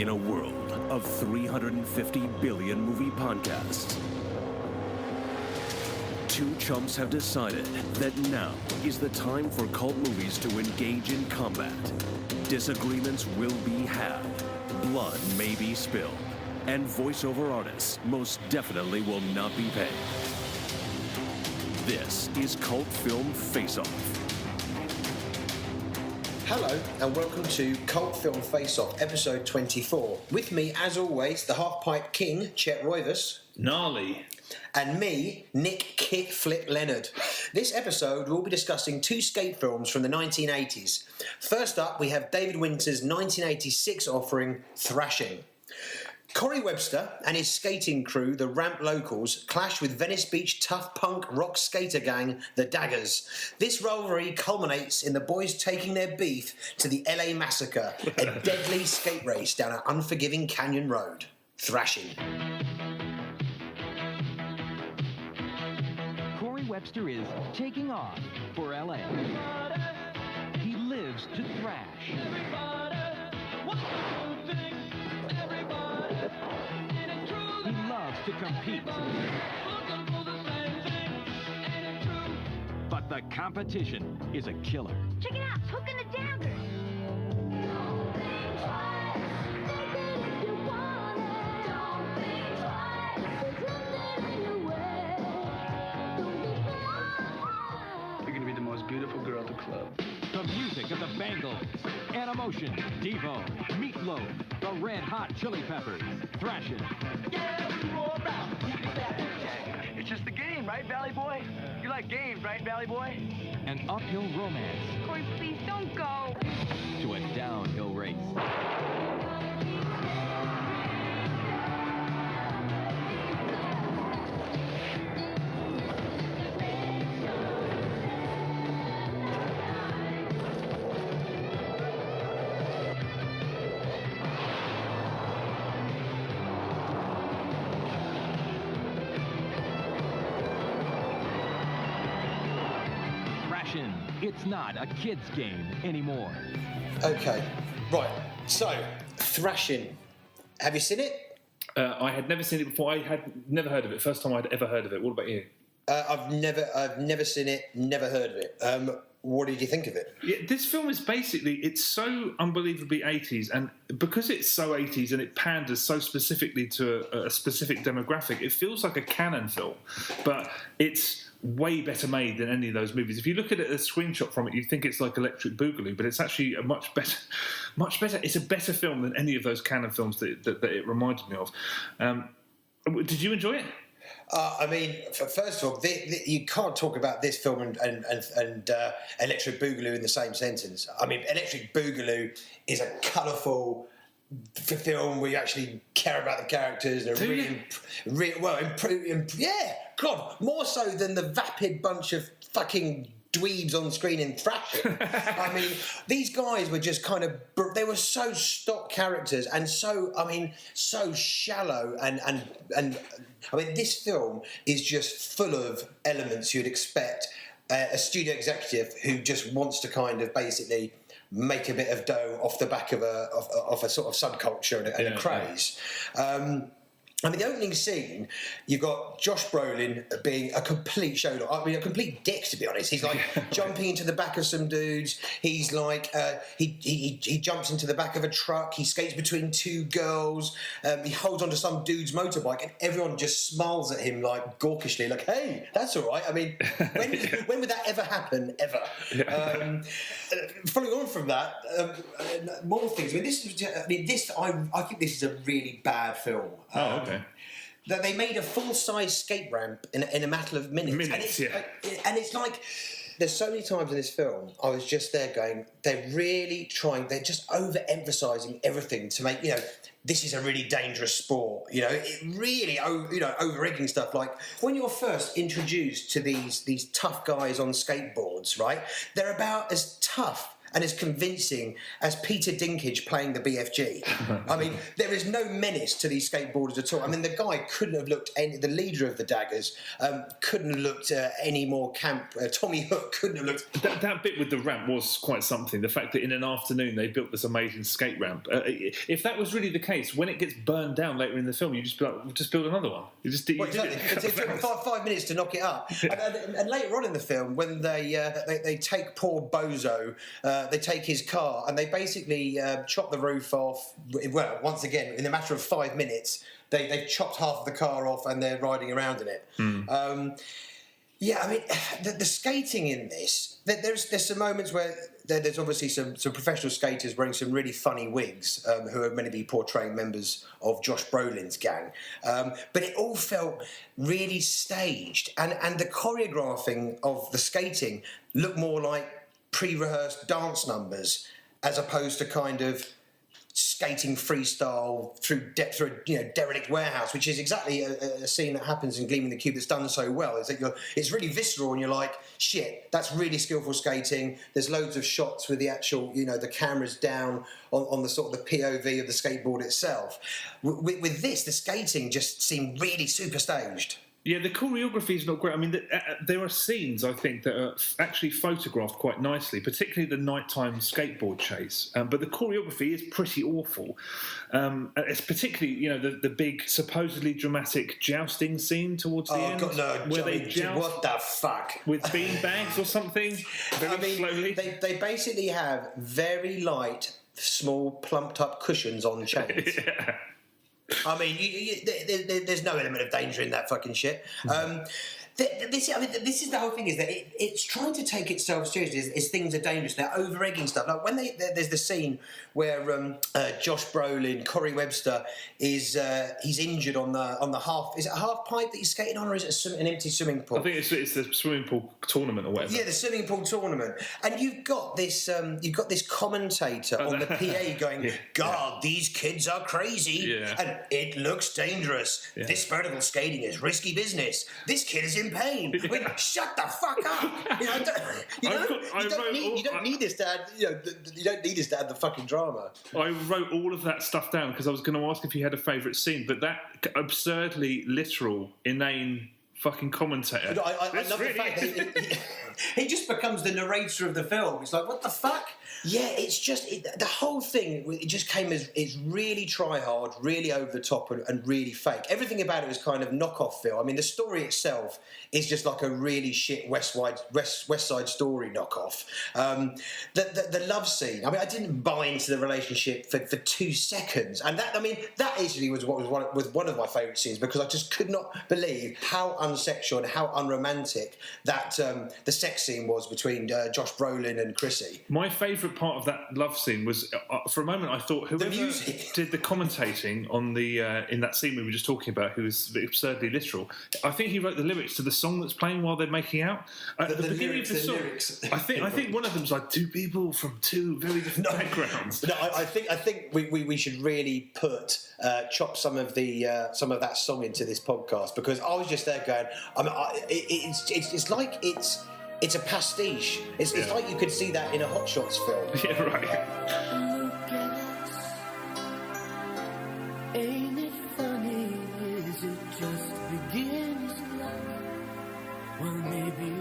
In a world of 350 billion movie podcasts, two chumps have decided that now is the time for cult movies to engage in combat. Disagreements will be had, blood may be spilled, and voiceover artists most definitely will not be paid. This is Cult Film Face-Off. Hello and welcome to Cult Film Face-Off, episode 24. With me, as always, the half-pipe king, Chet Roivas. Gnarly. And me, Nick Kickflip Leonard. This episode, we'll be discussing two skate films from the 1980s. First up, we have David Winter's 1986 offering, Thrashin. Corey Webster and his skating crew, the Ramp Locals, clash with Venice Beach tough punk rock skater gang, the Daggers. This rivalry culminates in the boys taking their beef to the LA Massacre, a deadly skate race down an unforgiving canyon road. Thrashin. Corey Webster is taking off for LA. He lives to thrash. He loves to compete. But the competition is a killer. Check it out, it's hooking the daggers. You're gonna be the most beautiful girl at the club. The music of the Bangles, Animotion, Devo, Meatloaf, the Red Hot Chili Peppers, Thrashin. It's just the game, right, Valley Boy? You like games, right, Valley Boy? An uphill romance Corey, please don't go. to a downhill race. Thrashin', it's not a kid's game anymore. Okay, right. So, Thrashin. Have you seen it? I had never seen it before. I had never heard of it. First time I'd ever heard of it. What about you? I've never seen it, never heard of it. What did you think of it? Yeah, this film is basically, it's so unbelievably 80s, and because it's so 80s and it panders so specifically to a specific demographic, it feels like a canon film, but it's way better made than any of those movies. If you look at a screenshot from it, you think it's like Electric Boogaloo, but it's actually a much better. It's a better film than any of those canon films that it reminded me of. Did you enjoy it? I mean, first of all, you can't talk about this film and Electric Boogaloo in the same sentence. I mean, Electric Boogaloo is a colourful film where you actually care about the characters and God, more so than the vapid bunch of fucking dweebs on screen in Thrashin'. I mean, these guys were just kind of, they were so stock characters and so shallow and I mean, this film is just full of elements you'd expect a studio executive who just wants to kind of basically make a bit of dough off the back of a sort of subculture and a craze. I mean, the opening scene, you've got Josh Brolin being a complete showdown. I mean, a complete dick, to be honest. He's like jumping into the back of some dudes. He's like, he jumps into the back of a truck. He skates between two girls. He holds onto some dude's motorbike, and everyone just smiles at him like gawkishly, like, "Hey, that's all right." I mean, when would that ever happen? Ever? Yeah. Following on from that, more things. I mean, I think this is a really bad film. Oh, okay. That they made a full-size skate ramp in a matter of minutes. And it's like, there's so many times in this film, I was just there going, they're just overemphasizing everything to make, this is a really dangerous sport. It really, over-egging stuff. Like, when you're first introduced to these tough guys on skateboards, right, they're about as tough and as convincing as Peter Dinklage playing the BFG. I mean, there is no menace to these skateboarders at all. I mean, the guy couldn't have looked the leader of the Daggers couldn't have looked any more camp. Tommy Hook couldn't have looked. That bit with the ramp was quite something. The fact that in an afternoon they built this amazing skate ramp. If that was really the case, when it gets burned down later in the film, you just be like, well, just build another one. You just Well, exactly. It took 5 minutes to knock it up. And later on in the film, when they take poor Bozo, they take his car and they basically chop the roof off. Well, once again, in a matter of 5 minutes, they've chopped half of the car off and they're riding around in it. Yeah, I mean, the skating in this, there's some moments where there's obviously some professional skaters wearing some really funny wigs who are meant to be portraying members of Josh Brolin's gang. But it all felt really staged. And the choreographing of the skating looked more like pre-rehearsed dance numbers as opposed to kind of skating freestyle through a derelict warehouse, which is exactly a scene that happens in Gleaming the Cube that's done so well. Is that it's really visceral, and you're like, shit, that's really skillful skating. There's loads of shots with the actual, the cameras down on the sort of the POV of the skateboard itself. With this, the skating just seemed really super staged. Yeah, the choreography is not great. I mean, there are scenes, I think, that are actually photographed quite nicely, particularly the nighttime skateboard chase. But the choreography is pretty awful. It's particularly, the big, supposedly dramatic jousting scene towards the end. God, no, where they joust what the fuck? with bean bags or something, very slowly. They basically have very light, small, plumped-up cushions on chains. Yeah. I mean, there's no element of danger in that fucking shit. This is the whole thing, is that it's trying to take itself seriously as things are dangerous. They're over-egging stuff. Like when there's the scene where Josh Brolin, Corey Webster, he's injured on the half. Is it a half pipe that he's skating on, or is it an empty swimming pool? I think it's the swimming pool tournament or whatever. Yeah, the swimming pool tournament. And you've got this commentator on the PA going, God, these kids are crazy, and it looks dangerous. Yeah. This vertical skating is risky business. This kid is in pain. Shut the fuck up. You don't need this to add. You don't need this to add the fucking drama. I wrote all of that stuff down because I was going to ask if you had a favourite scene, but that absurdly literal, inane fucking commentator. I love the fact that he just becomes the narrator of the film. It's like, what the fuck? Yeah, it's just the whole thing. It just came as it's really try hard, really over the top, and really fake. Everything about it was kind of knockoff film. I mean, the story itself is just like a really shit West Side Story knockoff. The love scene. I mean, I didn't buy into the relationship for 2 seconds, and that actually was one of my favourite scenes, because I just could not believe how unsexual and how unromantic that the sex scene was between Josh Brolin and Chrissy. My favourite part of that love scene was, for a moment, I thought whoever did the commentating on the in that scene we were just talking about, who was absurdly literal. I think he wrote the lyrics to the song that's playing while they're making out. At the beginning of the song, I think one of them's like, 2 people from 2 very different backgrounds. No, I think we should really chop some of that song into this podcast, because I was just there going, it's like it's a pastiche. It's like you could see that in a Hot Shots film. Yeah, right. Look at us. Ain't it funny? Is it just beginner's luck? Well, maybe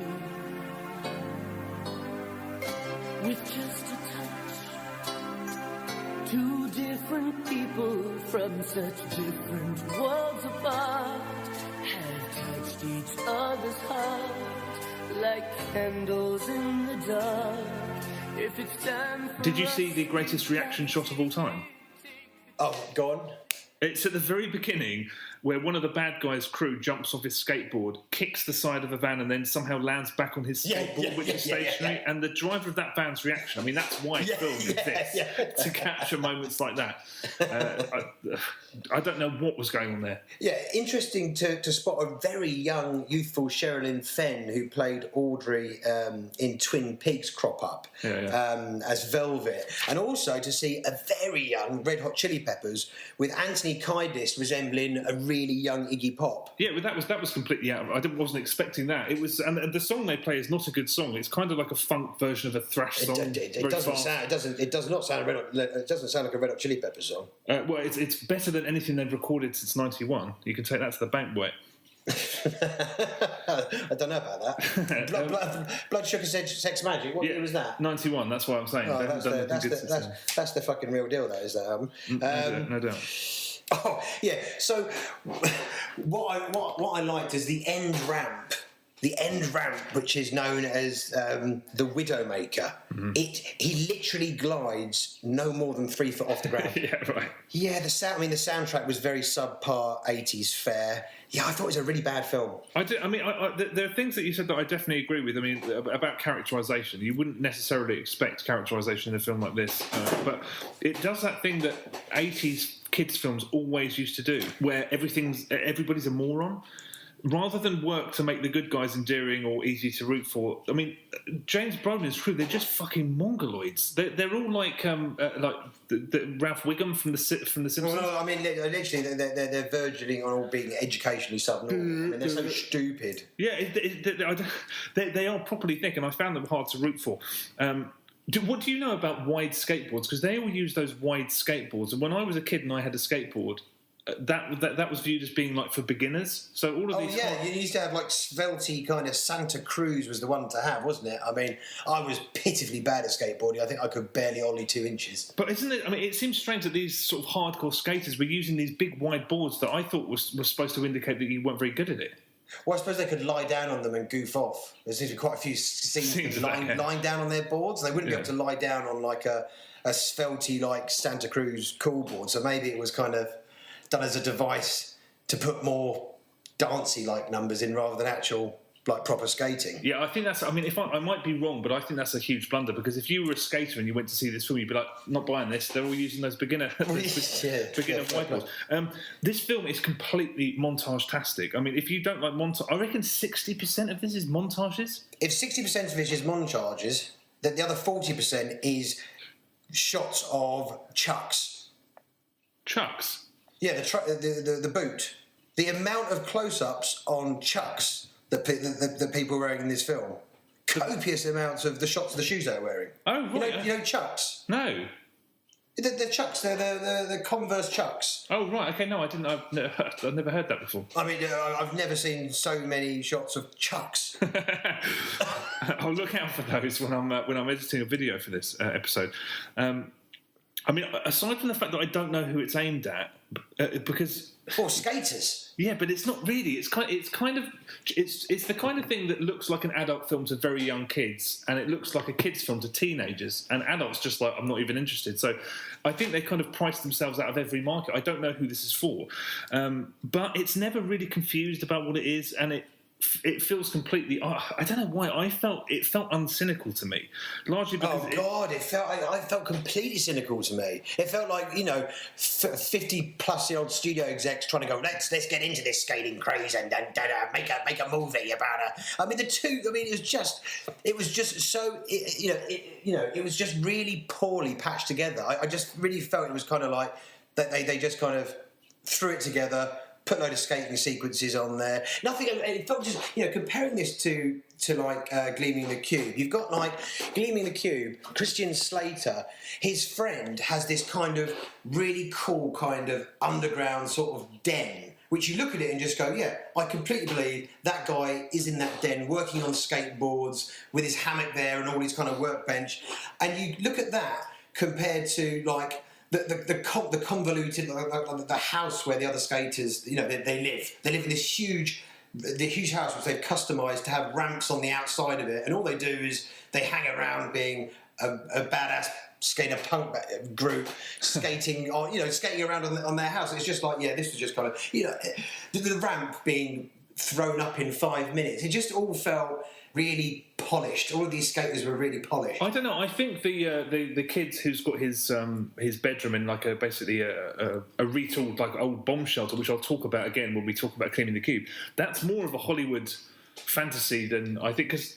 with just a touch. 2 different people from such different worlds apart have touched each other's heart. Like candles in the dark. If it's time for Did you see the greatest reaction shot of all time? Oh, go on. It's at the very beginning, where one of the bad guys' crew jumps off his skateboard, kicks the side of a van, and then somehow lands back on his skateboard, which is stationary. And the driver of that van's reaction, I mean, that's why film exists, to capture moments like that. I don't know what was going on there. Yeah, interesting to spot a very young, youthful Sherilyn Fenn, who played Audrey in Twin Peaks, crop up as Velvet. And also to see a very young Red Hot Chili Peppers with Anthony Kiedis resembling a really young Iggy Pop. Yeah, but that was completely out. I wasn't expecting that. It was, and the song they play is not a good song. It's kind of like a funk version of a thrash song. It doesn't sound. It does not sound. It doesn't sound like a Red Hot Chili Peppers song. Well, it's better than anything they've recorded since '91. You can take that to the bank, boy. I don't know about that. Blood Sugar Sex Magic. What year was that? 91. That's what I'm saying. Oh, that's the fucking real deal. That is that album. No doubt. Oh yeah. So what I liked is the end ramp. The end ramp, which is known as the Widowmaker, he literally glides no more than 3 foot off the ground. Yeah, right. Yeah, the soundtrack was very subpar 80s fare. Yeah, I thought it was a really bad film. There are things that you said that I definitely agree with. I mean, about characterisation. You wouldn't necessarily expect characterisation in a film like this, but it does that thing that 80s kids films always used to do, where everybody's a moron. Rather than work to make the good guys endearing or easy to root for, I mean, James Brolin's crew, they're just fucking mongoloids. They're all like the Ralph Wiggum from the Simpsons. No, I mean, literally, they're verging on all being educationally subnormal. I mean, they're so stupid. Yeah, they are properly thick, and I found them hard to root for. What do you know about wide skateboards? Because they all use those wide skateboards, and when I was a kid and I had a skateboard, that was viewed as being like for beginners. So all of these. Oh yeah, you used to have like svelty kind of Santa Cruz was the one to have, wasn't it? I mean, I was pitifully bad at skateboarding. I think I could barely ollie 2 inches. But isn't it? I mean, it seems strange that these sort of hardcore skaters were using these big wide boards that I thought was supposed to indicate that you weren't very good at it. Well, I suppose they could lie down on them and goof off. There seems to be quite a few scenes lying down on their boards. They wouldn't be able to lie down on like a svelty like Santa Cruz cool board. So maybe it was kind of done as a device to put more dancey like numbers in rather than actual like proper skating. Yeah, I think that's. I mean, I might be wrong, but I think that's a huge blunder because if you were a skater and you went to see this film, you'd be like, not buying this. They're all using those beginner whiteboards. This film is completely montage-tastic. I mean, if you don't like montage, I reckon 60% of this is montages. If 60% of it is montages, then the other 40% is shots of chucks. Chucks. Yeah, the boot. The amount of close-ups on chucks that people are wearing in this film. Copious amounts of the shots of the shoes they're wearing. Oh, right. You know chucks? No. The chucks, they're the Converse chucks. Oh, right. Okay, no, I didn't. I've never heard that before. I mean, I've never seen so many shots of chucks. I'll look out for those when I'm editing a video for this episode. I mean, aside from the fact that I don't know who it's aimed at, because skaters. Yeah, but it's not really. It's the kind of thing that looks like an adult film to very young kids, and it looks like a kids' film to teenagers, and adults just like, I'm not even interested. So, I think they kind of priced themselves out of every market. I don't know who this is for, but it's never really confused about what it is, and it feels completely. I don't know why. It felt uncynical to me, largely because. I felt completely cynical to me. It felt like 50-plus-year-old studio execs trying to go. Let's get into this skating craze and make a movie about it. I mean, it was just really poorly patched together. I just really felt it was kind of like that they just kind of threw it together. Put a load of skating sequences on there. Nothing. It felt just comparing this to like Gleaming the Cube. You've got like Gleaming the Cube. Christian Slater, his friend, has this kind of really cool kind of underground sort of den. Which you look at it and just go, yeah, I completely believe that guy is in that den working on skateboards with his hammock there and all his kind of workbench. And you look at that compared to like. The convoluted the house where the other skaters they live. They live in this huge house which they've customised to have ramps on the outside of it, and all they do is they hang around being a badass skater punk group skating skating around on their house. It's just like this was just kind of the ramp being thrown up in 5 minutes. It just all felt really polished. All of these skaters were really polished. I don't know. I think the kid who's got his bedroom in like basically a retooled like old bomb shelter, which I'll talk about again when we talk about Cleaning the Cube. That's more of a Hollywood fantasy than I think, because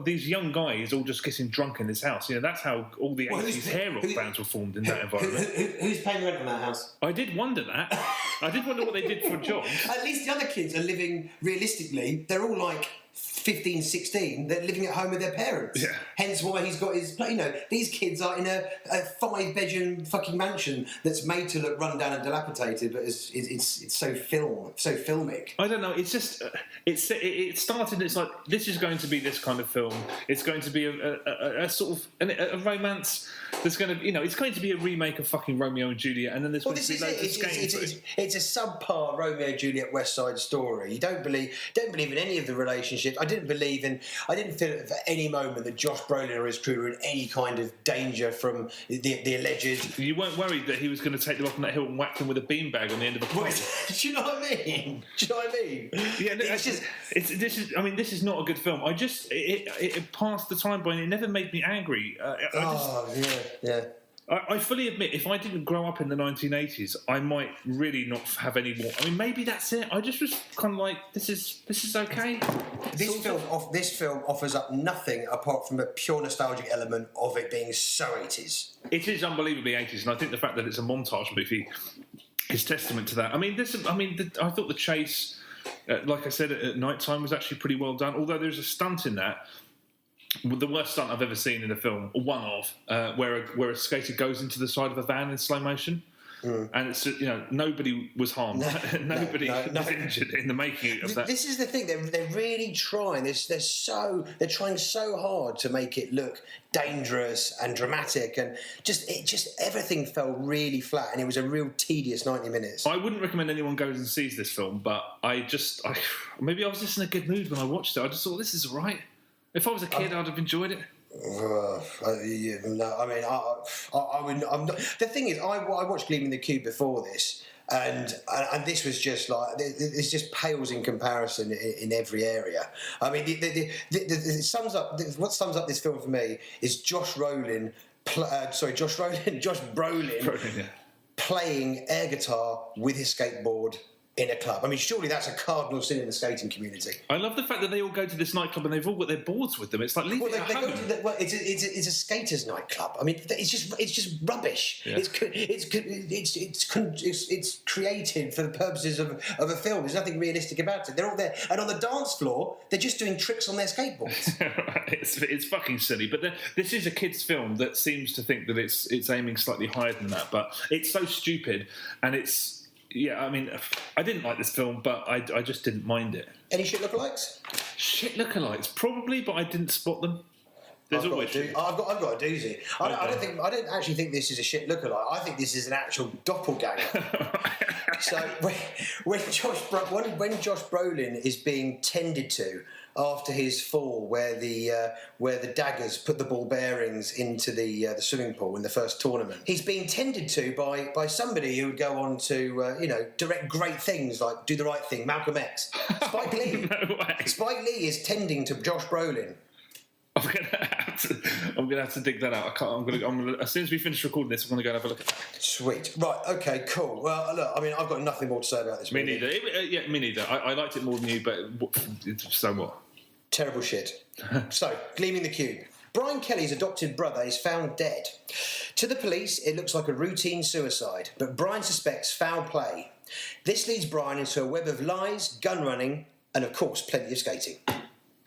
these young guys all just getting drunk in this house. That's how all the 80s hair rock bands were formed in that environment. Who's paying the rent on that house? I did wonder that. I did wonder what they did for jobs. At least the other kids are living realistically. They're all like 15, 16. They're living at home with their parents. Yeah. Hence why he's got his. These kids are in a 5-bedroom fucking mansion that's made to look run down and dilapidated, but it's so filmic. I don't know. It's just it started. It's like, this is going to be this kind of film. It's going to be a sort of a romance. There's going to it's going to be a remake of fucking Romeo and Juliet, and then there's going to be loads of skating. It's a subpar Romeo and Juliet West Side Story. You don't believe in any of the relationships. I didn't feel for any moment that Josh Brolin or his crew were in any kind of danger from the alleged. You weren't worried that he was going to take them up on that hill and whack them with a beanbag on the end of a pole? Do you know what I mean? Yeah, this is not a good film. It passed the time by and it never made me angry. Yeah. I fully admit, if I didn't grow up in the 1980s, I might really not have any more. I mean, maybe that's it. I just was kind of like, this is okay. This film offers up nothing apart from a pure nostalgic element of it being so 80s. It is unbelievably 80s, and I think the fact that it's a montage movie is testament to that. I thought the chase, like I said, at night time was actually pretty well done. Although there's a stunt in that. The worst stunt I've ever seen in a film, or one of, where a skater goes into the side of a van in slow motion, and it's nobody was harmed, nobody was injured in the making of that. This is the thing; they're really trying. They're trying so hard to make it look dangerous and dramatic, and just everything fell really flat, and it was a real tedious 90 minutes. I wouldn't recommend anyone goes and sees this film, but maybe I was just in a good mood when I watched it. I just thought, this is all right. If I was a kid, I'd have enjoyed it. I wouldn't. The thing is, I watched Gleaming the Cube before this, and this was just like this just pales in comparison in every area. I mean, what sums up this film for me is Josh Brolin playing air guitar with his skateboard in a club. I mean, surely that's a cardinal sin in the skating community. I love the fact that they all go to this nightclub and they've all got their boards with them. It's like leaving at home. It's a skaters' nightclub. I mean, it's just rubbish. Yeah. It's created for the purposes of a film. There's nothing realistic about it. They're all there, and on the dance floor, they're just doing tricks on their skateboards. It's fucking silly. But this is a kids' film that seems to think that it's aiming slightly higher than that. But it's so stupid, and it's. Yeah, I mean, I didn't like this film, but I just didn't mind it. Any shit lookalikes? Shit lookalikes, probably, but I didn't spot them. There's always shit. I've got a doozy. I don't actually think this is a shit lookalike. I think this is an actual doppelganger. So when Josh Brolin is being tended to after his fall, where the daggers put the ball bearings into the swimming pool in the first tournament, he's being tended to by somebody who would go on to direct great things like Do the Right Thing, Malcolm X, Spike Lee. No way. Spike Lee is tending to Josh Brolin. I'm gonna have to dig that out. I'm gonna as soon as we finish recording this, I'm gonna go and have a look at that. Sweet. Right. Okay. Cool. Well, look. I mean, I've got nothing more to say about this movie. Me neither. Me neither. I liked it more than you, but so what? Terrible shit. So, Gleaming the Cube. Brian Kelly's adopted brother is found dead. To the police, it looks like a routine suicide, but Brian suspects foul play. This leads Brian into a web of lies, gun running, and of course, plenty of skating.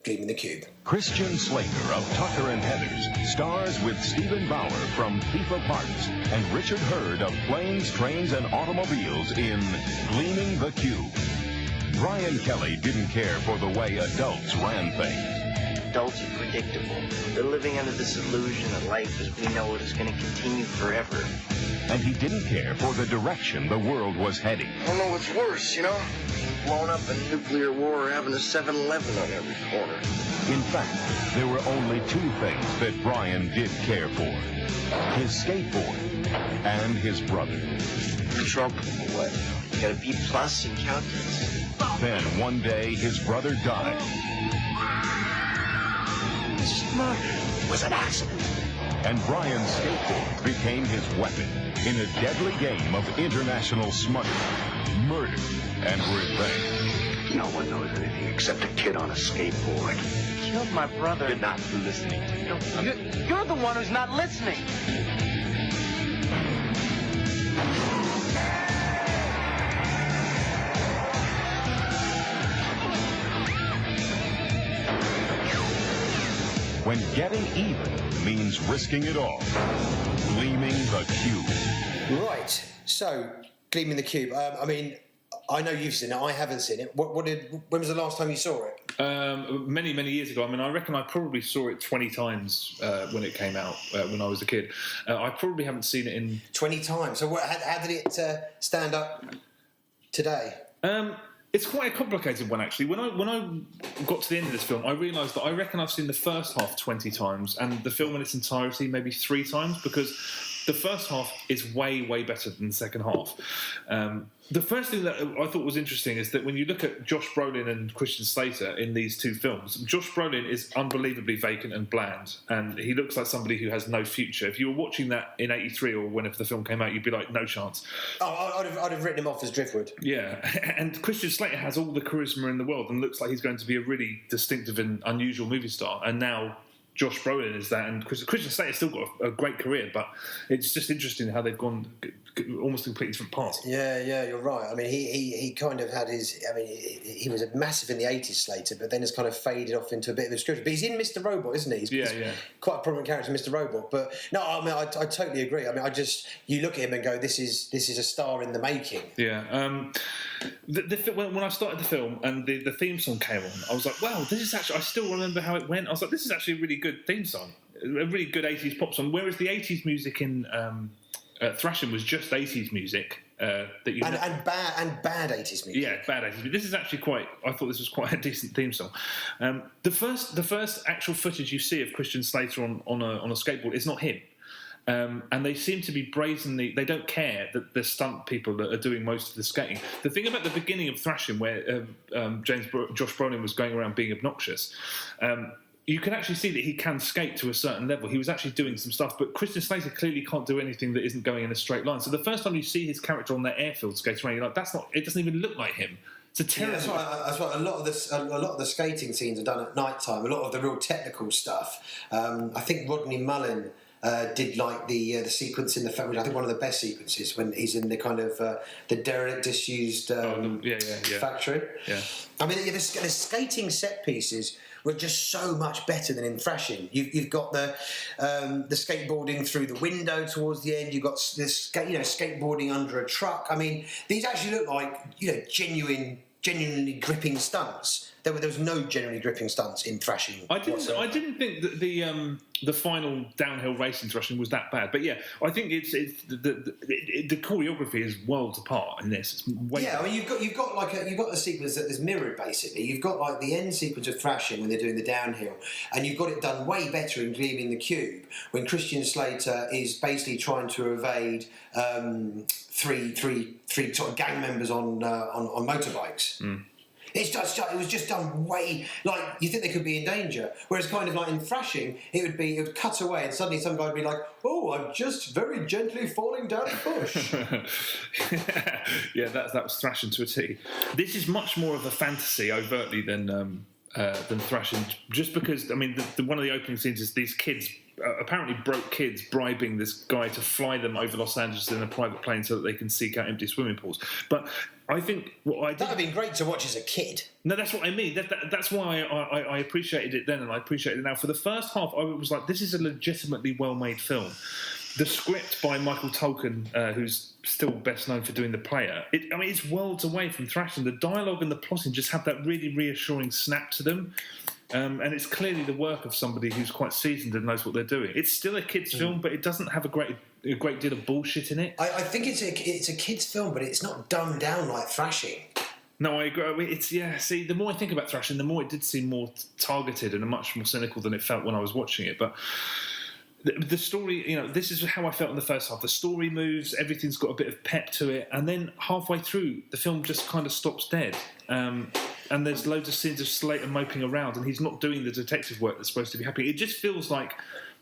Gleaming the Cube. Christian Slater of Tucker and Heathers stars with Stephen Bauer from FIFA Parts and Richard Hurd of Planes, Trains, and Automobiles in Gleaming the Cube. Brian Kelly didn't care for the way adults ran things. Adults are predictable. They're living under this illusion that life as we know it is going to continue forever. And he didn't care for the direction the world was heading. I don't know what's worse, blowing up a nuclear war or having a 7-Eleven on every corner. In fact, there were only two things that Brian did care for. His skateboard and his brother. Trump, what? You got a B+ in calculus. Then one day, his brother died. This murder was an accident. And Brian's skateboard became his weapon in a deadly game of international smuggling, murder, and revenge. No one knows anything except a kid on a skateboard. Killed my brother. You're not listening to me. You're the one who's not listening. When getting even means risking it all. Gleaming the Cube. Right, so Gleaming the Cube. I mean, I know you've seen it. I haven't seen it. When was the last time you saw it? Many years ago. I mean, I reckon I probably saw it 20 times when it came out when I was a kid. I probably haven't seen it in 20 times. So how did it stand up today? It's quite a complicated one, actually. When I got to the end of this film, I realised that I reckon I've seen the first half 20 times and the film in its entirety maybe 3 times, because the first half is way better than the second half. The first thing that I thought was interesting is that when you look at Josh Brolin and Christian Slater in these two films, Josh Brolin is unbelievably vacant and bland, and he looks like somebody who has no future. If you were watching that in '83 or whenever the film came out, you'd be like, no chance. Oh, I'd have written him off as Driftwood. Yeah, and Christian Slater has all the charisma in the world and looks like he's going to be a really distinctive and unusual movie star, and now Josh Brolin is that, and Christian Slater's still got a great career, but it's just interesting how they've gone almost completely different paths. Yeah, you're right. I mean, he kind of had his. I mean, he was a massive in the '80s, Slater, but then has kind of faded off into a bit of obscurity. But he's in Mr. Robot, isn't he? He's quite a prominent character in Mr. Robot. But no, I mean, I totally agree. I mean, you look at him and go, this is a star in the making. Yeah. When I started the film and the theme song came on, I was like, wow, this is actually. I still remember how it went. I was like, this is actually a really good theme song, a really good '80s pop song. Whereas the '80s music in Thrashin was just '80s music that you and bad '80s music. Yeah, bad '80s. This is actually I thought this was quite a decent theme song. The first actual footage you see of Christian Slater on a skateboard is not him. And they seem to be brazenly. They don't care that the stunt people that are doing most of the skating. The thing about the beginning of Thrashin, where Josh Brolin was going around being obnoxious, you can actually see that he can skate to a certain level. He was actually doing some stuff, but Christian Slater clearly can't do anything that isn't going in a straight line. So the first time you see his character on that airfield skating around, you're like, that's not. It doesn't even look like him. It's a terrible. Yeah, that's why a lot of the skating scenes are done at night time. A lot of the real technical stuff. I think Rodney Mullen did like the sequence in the film, which I think one of the best sequences, when he's in the kind of the derelict, disused factory. Yeah. I mean, the skating set pieces were just so much better than in Thrashin. You've got the skateboarding through the window towards the end. You've got this skateboarding under a truck. I mean, these actually look like genuinely gripping stunts. There was no genuinely gripping stunts in Thrashin. I didn't think that the final downhill race in Thrashin was that bad, but yeah, I think the choreography is worlds apart in this. It's way better. I mean, you've got a sequence that is mirrored basically. You've got like the end sequence of Thrashin when they're doing the downhill, and you've got it done way better in Gleaming the Cube when Christian Slater is basically trying to evade three sort of gang members on motorbikes. Mm. It was just done way, like, you think they could be in danger. Whereas kind of like in Thrashin, it would cut away and suddenly some guy would be like, oh, I'm just very gently falling down a bush. Yeah, that was Thrashin to a T. This is much more of a fantasy overtly than Thrashin, just because, I mean, one of the opening scenes is these kids, apparently broke kids, bribing this guy to fly them over Los Angeles in a private plane so that they can seek out empty swimming pools. But I think that would have been great to watch as a kid. No, that's what I mean. That's why I appreciated it then, and I appreciate it now. For the first half, I was like, this is a legitimately well-made film. The script by Michael Tolkien, who's still best known for doing The Player, it's worlds away from Thrashin. The dialogue and the plotting just have that really reassuring snap to them. And it's clearly the work of somebody who's quite seasoned and knows what they're doing. It's still a kid's film, but it doesn't have a great deal of bullshit in it. I think it's a kid's film, but it's not dumbed down like Thrashin. No, I agree. I mean, see, the more I think about Thrashin, the more it did seem more targeted and much more cynical than it felt when I was watching it. But the story, this is how I felt in the first half. The story moves, everything's got a bit of pep to it, and then halfway through, the film just kind of stops dead. And there's loads of scenes of Slater moping around, and he's not doing the detective work that's supposed to be happening. It just feels like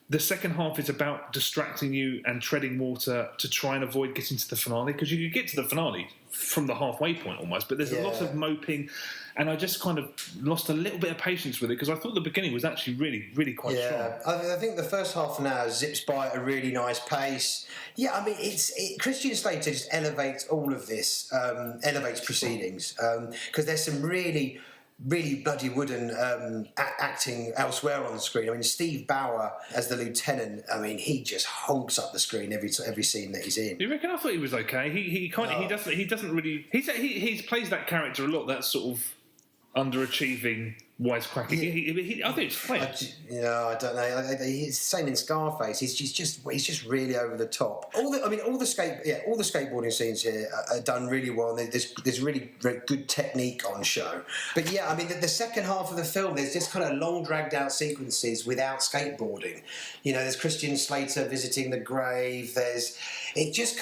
the second half is about distracting you and treading water to try and avoid getting to the finale, because you could get to the finale from the halfway point almost, but there's a lot of moping, and I just kind of lost a little bit of patience with it, because I thought the beginning was actually really, really quite strong. I think the first half an hour zips by at a really nice pace. Yeah, I mean, Christian Slater just elevates all of this, elevates proceedings, because there's some really bloody wooden acting elsewhere on the screen. I mean, Steve Bauer as the lieutenant, I mean, he just honks up the screen every scene that he's in. You reckon? I thought he was okay. He doesn't really. He plays that character a lot. That sort of underachieving wisecracking. I think it's fine. I don't know. He's the same in Scarface. He's just really over the top. All the skateboarding scenes here are done really well. There's really very good technique on show. But yeah, I mean, the second half of the film, there's just kind of long, dragged out sequences without skateboarding. You know, there's Christian Slater visiting the grave. It just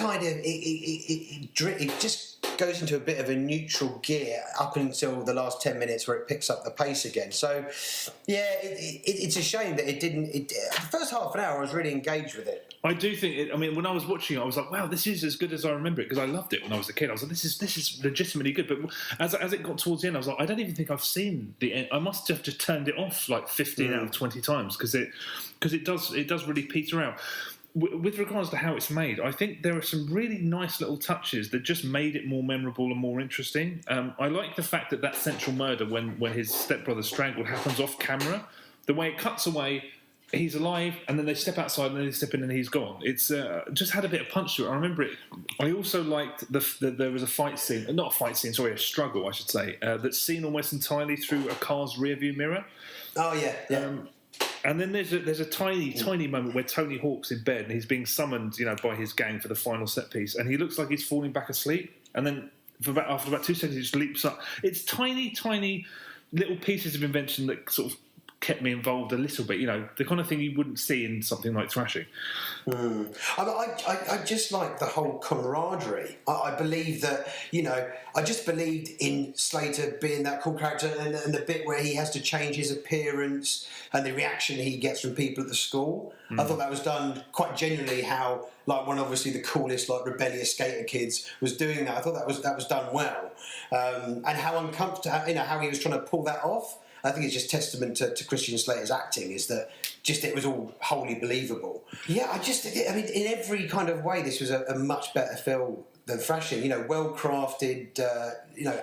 goes into a bit of a neutral gear up until the last 10 minutes, where it picks up the pace again. So, yeah, it's a shame that it didn't. The first half an hour, I was really engaged with it. I do think. When I was watching it, I was like, "Wow, this is as good as I remember it," because I loved it when I was a kid. I was like, "This is legitimately good." But as it got towards the end, I was like, "I don't even think I've seen the end. I must have just turned it off like 15 out of 20 times because it does really peter out." With regards to how it's made, I think there are some really nice little touches that just made it more memorable and more interesting. I like the fact that central murder, when his stepbrother's strangled, happens off camera. The way it cuts away, he's alive, and then they step outside, and then they step in, and he's gone. It's just had a bit of punch to it. I remember it. I also liked there was a struggle, I should say, that's seen almost entirely through a car's rearview mirror. Oh yeah. And then there's a tiny moment where Tony Hawk's in bed and he's being summoned, by his gang for the final set piece, and he looks like he's falling back asleep. And then after about 2 seconds, he just leaps up. It's tiny little pieces of invention that sort of kept me involved a little bit. The kind of thing you wouldn't see in something like Thrashin. I just like the whole camaraderie. I believe that, I just believed in Slater being that cool character, and the bit where he has to change his appearance and the reaction he gets from people at the school. I thought that was done quite genuinely, how one obviously the coolest rebellious skater kids was doing that. I thought that was done well, and how uncomfortable, how he was trying to pull that off. I think it's just testament to Christian Slater's acting, is that it was all wholly believable. Yeah, in every kind of way, this was a much better film than Thrashin. Well crafted,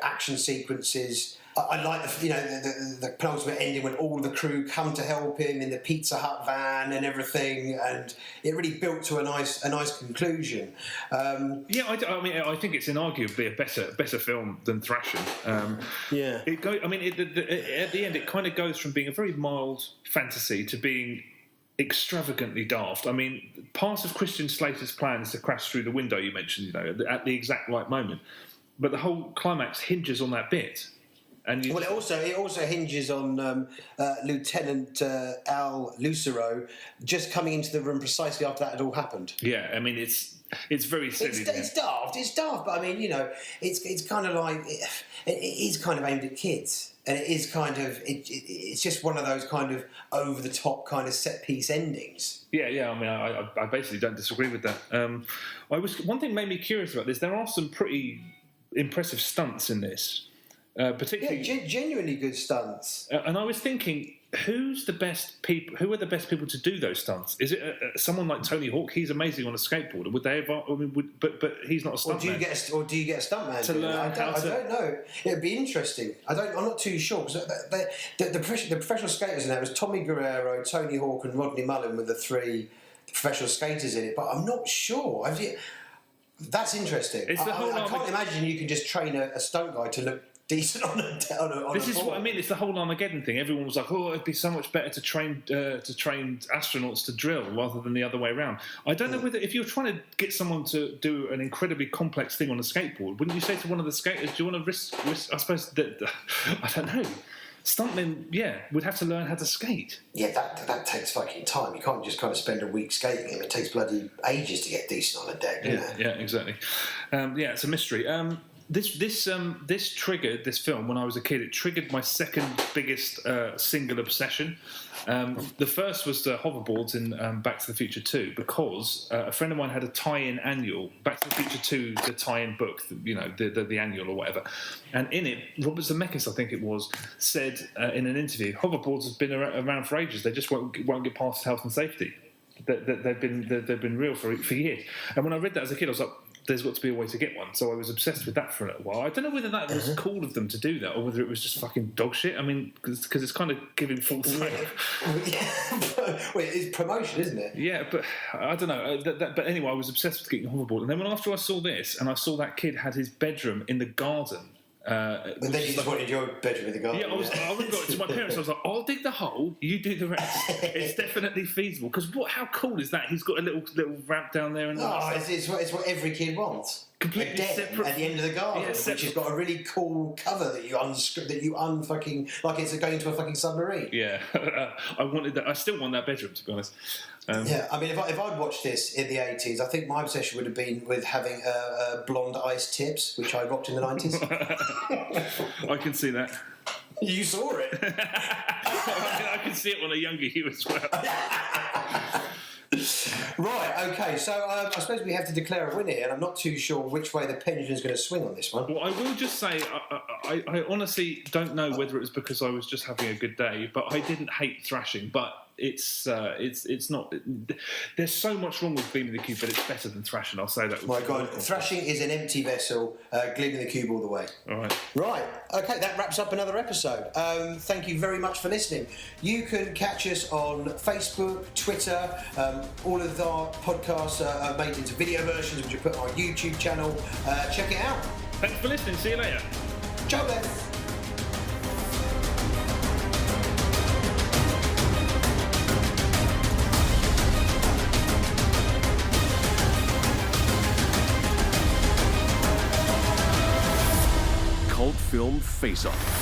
action sequences. I like the penultimate ending when all the crew come to help him in the Pizza Hut van and everything, and it really built to a nice conclusion. I think it's inarguably a better film than Thrashin. At the end, it kind of goes from being a very mild fantasy to being extravagantly daft. I mean, part of Christian Slater's plan is to crash through the window you mentioned, at the exact right moment, but the whole climax hinges on that bit. It also hinges on Lieutenant Al Lucero just coming into the room precisely after that had all happened. Yeah, I mean, it's very silly. It's daft, but I mean, it's kind of like it is kind of aimed at kids, and it is kind of it's just one of those kind of over the top kind of set piece endings. Yeah. I mean, I basically don't disagree with that. One thing made me curious about this. There are some pretty impressive stunts in this. Particularly, genuinely good stunts. And I was thinking, who are the best people to do those stunts? Is it someone like Tony Hawk? He's amazing on a skateboarder. Would they ever? But he's not a stuntman. Or do you get a stuntman to learn I don't know. It'd be interesting. I'm not too sure, because the professional skaters in there was Tommy Guerrero, Tony Hawk, and Rodney Mullen were the three professional skaters in it. But I'm not sure. That's interesting. I can't imagine you can just train a stunt guy to look decent on a This is what I mean. It's the whole Armageddon thing. Everyone was like, "Oh, it'd be so much better to train astronauts to drill rather than the other way around." I don't know whether, if you're trying to get someone to do an incredibly complex thing on a skateboard, wouldn't you say to one of the skaters, "Do you want to risk?" I suppose that I don't know. Stuntmen, would have to learn how to skate. Yeah, that takes fucking time. You can't just kind of spend a week skating. It takes bloody ages to get decent on a deck, doesn't it? Yeah, exactly. It's a mystery. This triggered this film when I was a kid. It triggered my second biggest single obsession. The first was the hoverboards in Back to the Future 2, because a friend of mine had a tie-in annual, Back to the Future 2, the tie-in book, the annual or whatever. And in it, Robert Zemeckis, I think it was, said in an interview, hoverboards have been around for ages. They just won't get past health and safety. They've been real for years. And when I read that as a kid, I was like, there's got to be a way to get one. So I was obsessed with that for a little while. I don't know whether that was cool of them to do that or whether it was just fucking dog shit. I mean, because it's kind of giving full time. Well, it's promotion, isn't it? Yeah, but I don't know. But anyway, I was obsessed with getting a hoverboard. And then after I saw this, and I saw that kid had his bedroom in the garden. And then you just wanted your bedroom in the garden. Yeah, I went to my parents. I was like, "I'll dig the hole. You do the rest. It's definitely feasible." Because how cool is that? He's got a little ramp down there, and it's what every kid wants. Completely a den separate at the end of the garden, which has got a really cool cover that you unfucking like it's going to a fucking submarine. Yeah, I wanted that. I still want that bedroom, to be honest. Yeah, I mean, if I'd watched this in the 80s, I think my obsession would have been with having blonde ice tips, which I rocked in the 90s. I can see that. You saw it. I can see it when I was younger, you as well. Right, okay, so I suppose we have to declare a winner here, and I'm not too sure which way the pendulum is going to swing on this one. Well, I will just say, I honestly don't know whether it was because I was just having a good day, but I didn't hate Thrashin, but it's not. There's so much wrong with Gleaming the Cube, but it's better than Thrashin. I'll say that. My God, Thrashin is an empty vessel. Gleaming the Cube all the way. All right. Right. Okay, that wraps up another episode. Thank you very much for listening. You can catch us on Facebook, Twitter. All of our podcasts are made into video versions, which are put on our YouTube channel. Check it out. Thanks for listening. See you later. Ciao then. Cult film face-off.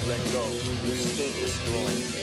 Let go. You skate destroy.